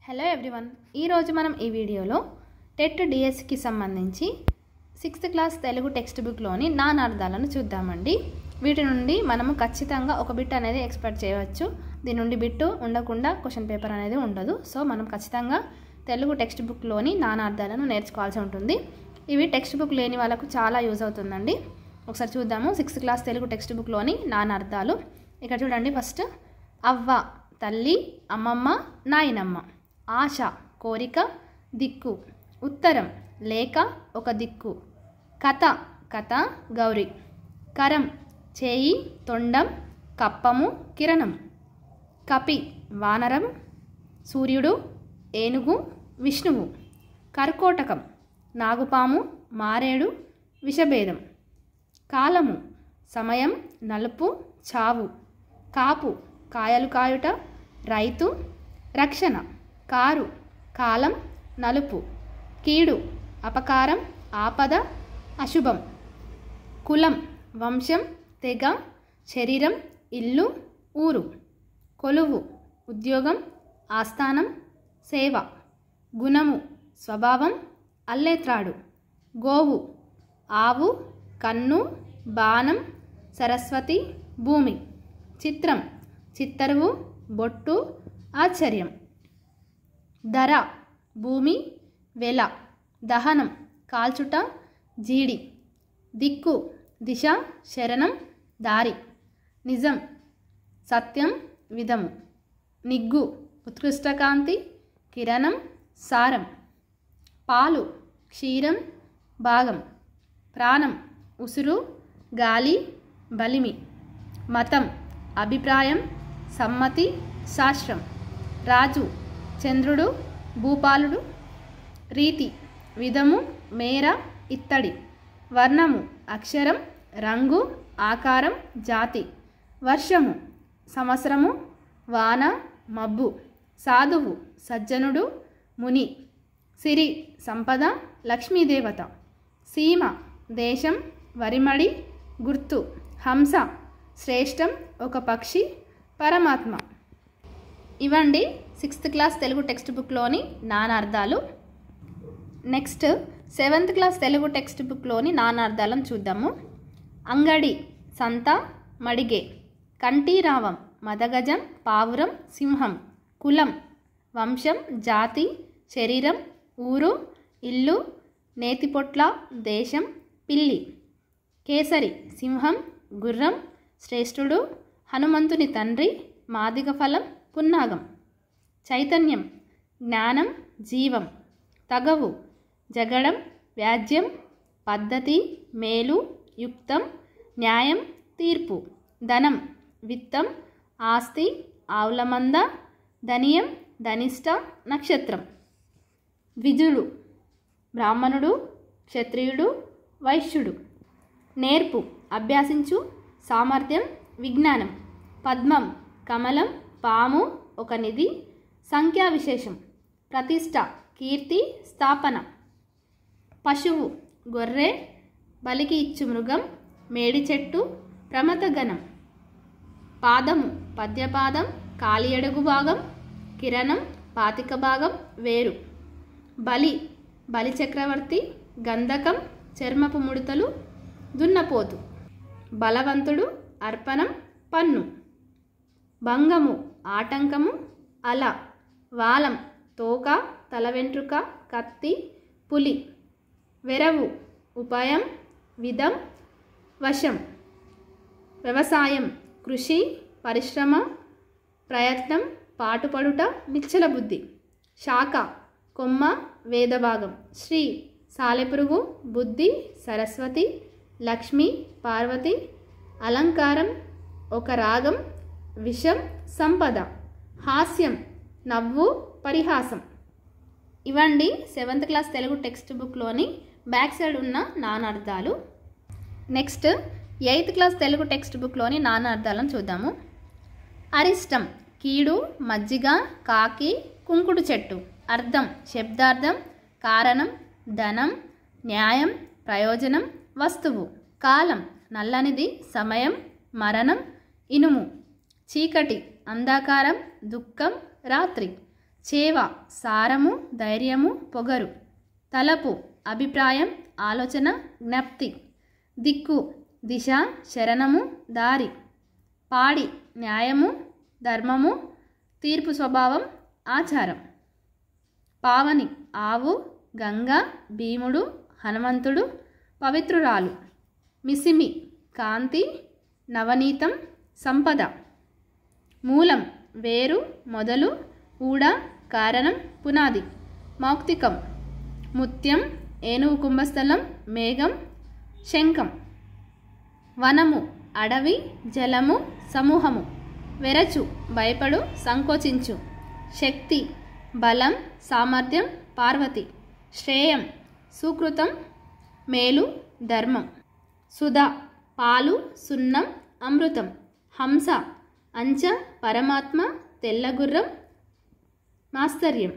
Hello everyone, ఈరోజు మనం ఈ వీడియోలో టెట్ డిఎస్కి సంబంధించి 6th క్లాస్ తెలుగు టెక్స్ట్ బుక్లోని నానార్థాలను చూద్దామండి. వీటి నుండి మనము ఖచ్చితంగా ఒక బిట్ అనేది ఎక్స్పెక్ట్ చేయవచ్చు. దీని నుండి బిట్టు ఉండకుండా క్వశ్చన్ పేపర్ అనేది ఉండదు. సో మనం ఖచ్చితంగా తెలుగు టెక్స్ట్ బుక్లోని నానార్థాలను నేర్చుకోవాల్సి ఉంటుంది. ఇవి టెక్స్ట్ బుక్ లేని వాళ్ళకు చాలా యూజ్ అవుతుందండి. ఒకసారి చూద్దాము 6th క్లాస్ తెలుగు టెక్స్ట్ బుక్లోని నానార్థాలు. ఇక్కడ చూడండి, ఫస్ట్ అవ్వ తల్లి, అమ్మమ్మ, నాయనమ్మ. ఆశ కోరిక, దిక్కు. ఉత్తరం లేక, ఒక దిక్కు. కథ గౌరి. కరం చేయి, తొండం, కప్పము, కిరణం. కపి వానరం, సూర్యుడు, ఏనుగు, విష్ణువు. కర్కోటకం నాగుపాము, మారేడు, విషభేదం. కాలము సమయం, నలుపు, చావు. కాపు కాయలు కాయుట, రైతు. రక్షణ కారు, కాలం, నలుపు. కీడు అపకారం, ఆపద, అశుభం. కులం వంశం, తెగ, శరీరం, ఇల్లు, ఊరు. కొలువు ఉద్యోగం, ఆస్థానం, సేవ. గుణము స్వభావం, అల్లేత్రాడు. గోవు ఆవు, కన్ను, బాణం, సరస్వతి, భూమి. చిత్రం చిత్తరువు, బొట్టు, ఆశ్చర్యం. ధర భూమి, వెల. దహనం కాల్చుట, జీడి. దిక్కు దిశ, శరణం, దారి. నిజం సత్యం, విధము. నిగ్గు ఉత్కృష్టకాంతి, కిరణం, సారం. పాలు క్షీరం, భాగం. ప్రాణం ఉసురు, గాలి, బలిమి. మతం అభిప్రాయం, సమ్మతి, శాస్త్రం. రాజు చంద్రుడు, భూపాలుడు. రీతి విధము, మేర, ఇత్తడి. వర్ణము అక్షరం, రంగు, ఆకారం, జాతి. వర్షము సంవత్సరము, వాన, మబ్బు. సాధువు సజ్జనుడు, ముని. సిరి సంపద, లక్ష్మీదేవత. సీమ దేశం, వరిమడి, గుర్తు. హంస శ్రేష్టం, ఒక పక్షి, పరమాత్మ. ఇవండి 6th క్లాస్ తెలుగు టెక్స్ట్ బుక్లోని నానార్థాలు. Next 7th class Telugu text బుక్లోని నానార్థాలను చూద్దాము. అంగడి సంత, మడిగే. కంఠీరావం మదగజం, పావురం, సింహం. కులం వంశం, జాతి, శరీరం, ఊరు, ఇల్లు, నేతిపొట్ల, దేశం, పిల్లి. కేసరి సింహం, గుర్రం, శ్రేష్ఠుడు, హనుమంతుని తండ్రి, మాదిగ ఫలం, పున్నాగం. చైతన్యం జ్ఞానం, జీవం. తగవు జగడం, వ్యాజ్యం. పద్ధతి మేలు, యుక్తం, న్యాయం, తీర్పు. ధనం విత్తం, ఆస్తి, ఆవులమంద. ధనియం ధనిష్ట, నక్షత్రం. ద్విజుడు బ్రాహ్మణుడు, క్షత్రియుడు, వైశ్యుడు. నేర్పు అభ్యాసించు, సామర్థ్యం, విజ్ఞానం. పద్మం కమలం, పాము, ఒక నిధి, సంఖ్యా విశేషం. ప్రతిష్ట కీర్తి, స్థాపన. పశువు గొర్రె, బలికి ఇచ్చు మృగం, మేడి చెట్టు, ప్రమథగణం. పాదము పద్యపాదం, కాలి అడుగు భాగం. కిరణం పాతిక భాగం, వేరు. బలి బలిచక్రవర్తి, గంధకం, చర్మపు ముడతలు, దున్నపోతు. బలవంతుడు, అర్పణం, పన్ను. భంగము ఆటంకము, అల. వాలం తోక, తల వెంట్రుక, కత్తి, పులి. వెరవు ఉపాయం, విధం, వశం. వ్యవసాయం కృషి, పరిశ్రమ, ప్రయత్నం, పాటుపడుట, నిశ్చల బుద్ధి. శాఖ కొమ్మ, వేదభాగం. శ్రీ సాలెపురుగు, బుద్ధి, సరస్వతి, లక్ష్మి, పార్వతి. అలంకారం ఒక రాగం, విషం, సంపద. హాస్యం నవ్వు, పరిహాసం. ఇవండి 7th క్లాస్ తెలుగు టెక్స్ట్ బుక్లోని బ్యాక్ సైడ్ ఉన్న నానార్థాలు. Next 8th class Telugu text బుక్లోని నానార్థాలను చూద్దాము. అరిష్టం కీడు, మజ్జిగ, కాకి, కుంకుడు చెట్టు. అర్థం శబ్దార్థం, కారణం, ధనం, న్యాయం, ప్రయోజనం, వస్తువు. కాలం నల్లనిది, సమయం, మరణం, ఇనుము. చీకటి అంధకారం, దుఃఖం, రాత్రి. చేవ సారము ధైర్యము పొగరు. తలపు అభిప్రాయం ఆలోచన జ్ఞప్తి. దిక్కు దిశ శరణము దారి. పాడి న్యాయము ధర్మము తీర్పు స్వభావం ఆచారం. పావని ఆవు గంగ భీముడు హనుమంతుడు పవిత్రురాలు. మిసిమి కాంతి నవనీతం సంపద. మూలం వేరు మొదలు ఊడ కారణం పునాది. మౌక్తికం ముత్యం ఏనుగు కుంభస్థలం మేఘం శంఖం. వనము అడవి జలము సమూహము. వెరచు భయపడు సంకోచించు. శక్తి బలం సామర్థ్యం పార్వతి. శ్రేయం సుకృతం మేలు ధర్మం. సుధా పాలు సున్నం అమృతం. హంస అంచ పరమాత్మ తెల్లగుర్రం మాస్తర్యం.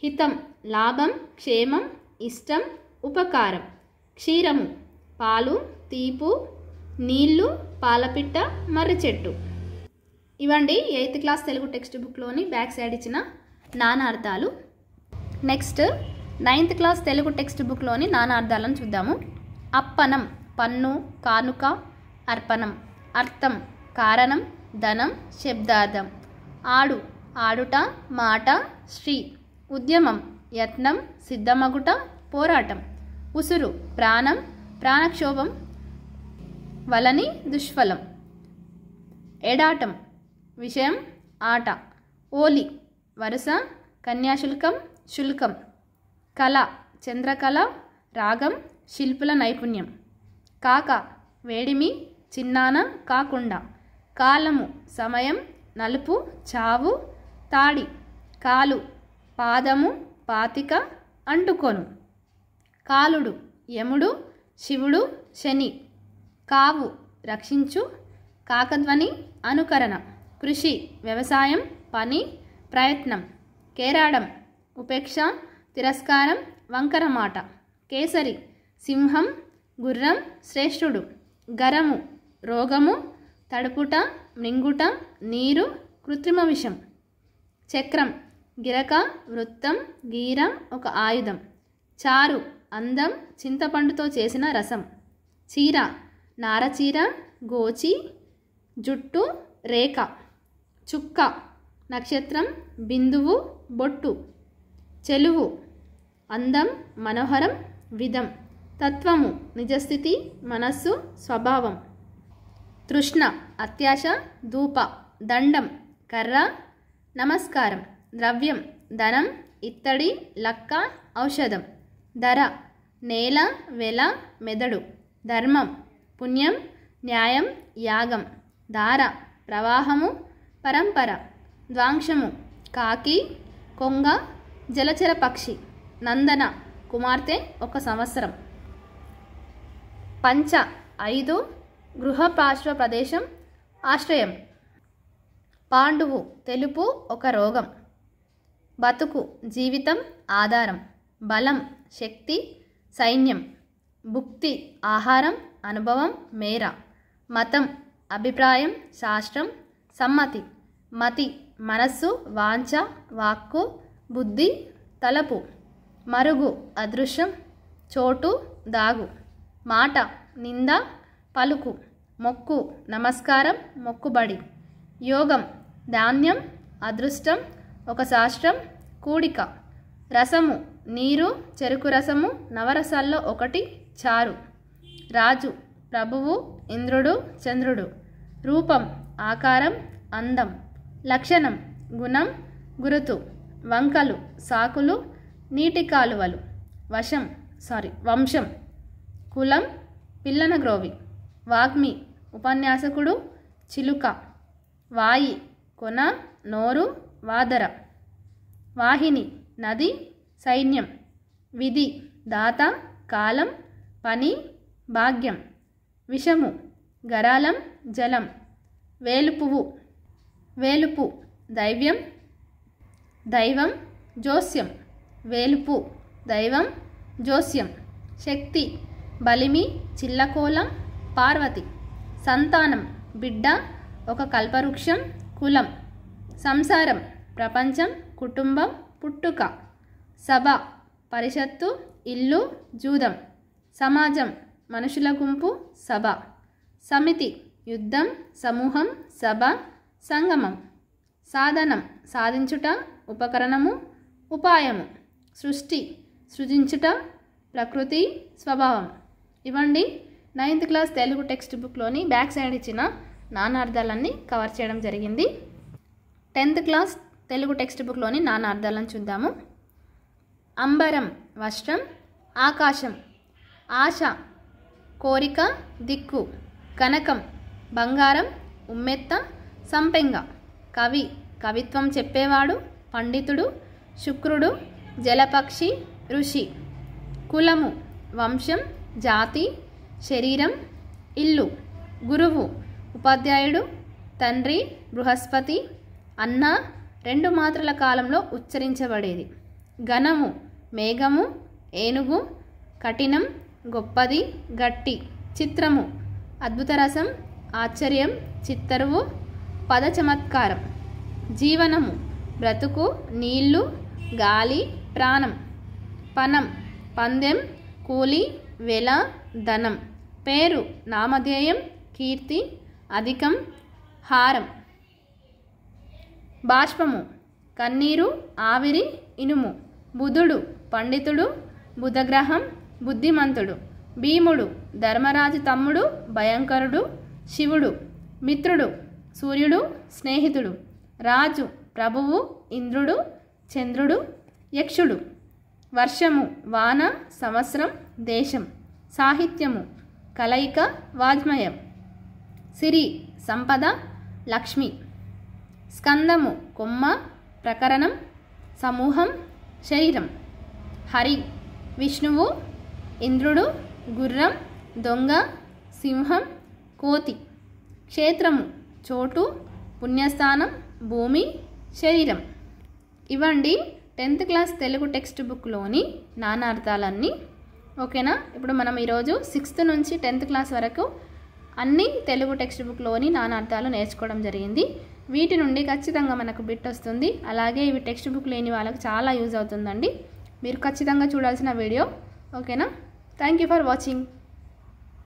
హితం లాభం క్షేమం ఇష్టం ఉపకారం. క్షీరము పాలు తీపు నీళ్లు పాలపిట్ట మర్రి చెట్టు. ఇవండి 8th క్లాస్ తెలుగు టెక్స్ట్ బుక్లోని బ్యాక్ సైడ్ ఇచ్చిన నానార్థాలు. Next 9th class Telugu text బుక్లోని నానార్థాలను చూద్దాము. అప్పనం పన్ను కానుక అర్పణం. అర్థం కారణం ధనం శబ్దార్థం. ఆడు ఆడుట మాట శ్రీ. ఉద్యమం యత్నం సిద్ధమగుట పోరాటం. ఉసురు ప్రాణం ప్రాణక్షోభం వలని దుష్ఫలం. ఎడాటం విషయం ఆట. ఓలి వరుస కన్యాశుల్కం శుల్కం. కళ చంద్రకళ రాగం శిల్పుల నైపుణ్యం. కాక వేడిమి చిన్నాన కాకుండా. కాలము సమయం నలుపు చావు తాడి. కాలు పాదము పాతిక అంటుకొను. కాలుడు యముడు శివుడు శని. కావు రక్షించు కాకధ్వని అనుకరణ. కృషి వ్యవసాయం పని ప్రయత్నం. కేరాడం ఉపేక్ష తిరస్కారం వంకర మాట. కేసరి సింహం గుర్రం శ్రేష్ఠుడు. గరము రోగము తడుపుట మృంగుట నీరు కృత్రిమ విషం. చక్రం గిరక వృత్తం గీర ఒక ఆయుధం. చారు అందం చింతపండుతో చేసిన రసం. చీర నారచీర గోచి జుట్టు రేఖ. చుక్క నక్షత్రం బిందువు బొట్టు. చెలువు అందం మనోహరం విధం. తత్వము నిజస్థితి మనస్సు స్వభావం. తృష్ణ అత్యాశ ధూప. దండం కర్ర నమస్కారం. ద్రవ్యం ధనం ఇత్తడి లక్క ఔషధం. ధర నేల వెల మెదడు. ధర్మం పుణ్యం న్యాయం యాగం. ధార ప్రవాహము పరంపర. ద్వాంశము కాకి కొంగ జలచర పక్షి. నందన కుమార్తె 1 సంవత్సరం. పంచ 5 గృహపార్శ్వ ప్రదేశం ఆశ్రయం. పాండువు తెలుపు ఒక రోగం. బతుకు జీవితం ఆధారం. బలం శక్తి సైన్యం. భుక్తి ఆహారం అనుభవం మేర. మతం అభిప్రాయం శాస్త్రం సమ్మతి. మతి మనస్సు వాంఛ వాక్కు బుద్ధి తలపు. మరుగు అదృశ్యం చోటు దాగు. మాట నింద పలుకు. మొక్కు నమస్కారం మొక్కుబడి. యోగం ధాన్యం అదృష్టం ఒక శాస్త్రం కూడిక. రసము నీరు చెరుకు రసము నవరసాల్లో 1 చారు. రాజు ప్రభువు ఇంద్రుడు చంద్రుడు. రూపం ఆకారం అందం. లక్షణం గుణం గురుతు. వంకలు సాకులు నీటి కాలువలు. వంశం కులం పిల్లనగ్రోవి. వాగ్మి ఉపన్యాసకుడు చిలుక. వాయి కొన నోరు వాదర. వాహిని నది సైన్యం. విధి దాత కాలం పని భాగ్యం. విషము గరాలం జలం. వేలుపువ్వు వేలుపు దైవ్యం దైవం జోస్యం. వేలుపు దైవం జోస్యం. శక్తి బలిమి చిల్లకోలం పార్వతి. సంతానం బిడ్డ ఒక కల్పవృక్షం కులం. సంసారం ప్రపంచం కుటుంబం పుట్టుక, సభ పరిషత్తు ఇల్లు జూదం, సమాజం మనుషుల గుంపు సభ, సమితి యుద్ధం సమూహం సభ సంగమం, సాధనం సాధించుట ఉపకరణము ఉపాయము, సృష్టి సృజించుట ప్రకృతి స్వభావం. ఇవ్వండి 9th క్లాస్ తెలుగు టెక్స్ట్ బుక్లోని బ్యాక్ సైడ్ ఇచ్చిన నానార్థాలన్నీ కవర్ చేయడం జరిగింది. 10th క్లాస్ తెలుగు టెక్స్ట్ బుక్లోని నానార్థాలను చూద్దాము. అంబరం వస్త్రం, ఆకాశం, ఆశ కోరిక దిక్కు, కనకం బంగారం, ఉమ్మెత్త సంపెంగ, కవి కవిత్వం చెప్పేవాడు పండితుడు, శుక్రుడు జలపక్షి ఋషి, కులము వంశం జాతి, శరీరం ఇల్లు, గురువు ఉపాధ్యాయుడు, తండ్రి బృహస్పతి, అన్న 2 మాత్రల కాలంలో ఉచ్చరించబడేది, ఘనము మేఘము, ఏనుగు, కఠినం గొప్పది గట్టి, చిత్రము అద్భుత రసం ఆశ్చర్యం చిత్తరువు, పద చమత్కారం, జీవనము బ్రతుకు నీళ్లు గాలి ప్రాణం, పనం పందెం కూలి వెల ధనం, పేరు నామధేయం కీర్తి అధికం హారం, బాష్పము కన్నీరు ఆవిరి ఇనుము, బుధుడు పండితుడు బుధగ్రహం బుద్ధిమంతుడు, భీముడు ధర్మరాజు తమ్ముడు భయంకరుడు శివుడు, మిత్రుడు సూర్యుడు స్నేహితుడు, రాజు ప్రభువు ఇంద్రుడు చంద్రుడు యక్షుడు, వర్షము వాన సంవత్సరం దేశం, సాహిత్యము కలయిక వాజ్మయం, సిరి సంపద లక్ష్మి, స్కందము కొమ్మ ప్రకరణం సమూహం శరీరం, హరి విష్ణువు ఇంద్రుడు గుర్రం దొంగ సింహం కోతి, క్షేత్రము చోటు పుణ్యస్థానం భూమి శరీరం. ఇవ్వండి 10th క్లాస్ తెలుగు టెక్స్ట్ బుక్లోని నానార్థాలన్నీ. ఓకేనా? ఇప్పుడు మనం ఈరోజు 6th నుంచి 10th క్లాస్ వరకు అన్ని తెలుగు టెక్స్ట్ బుక్లోని నానార్థాలు నేర్చుకోవడం జరిగింది. వీటి నుండి ఖచ్చితంగా మనకు బిట్ వస్తుంది. అలాగే ఇవి టెక్స్ట్ బుక్ లేని వాళ్ళకి చాలా యూజ్ అవుతుందండి. మీరు ఖచ్చితంగా చూడాల్సిన వీడియో. ఓకేనా? Thank you for watching.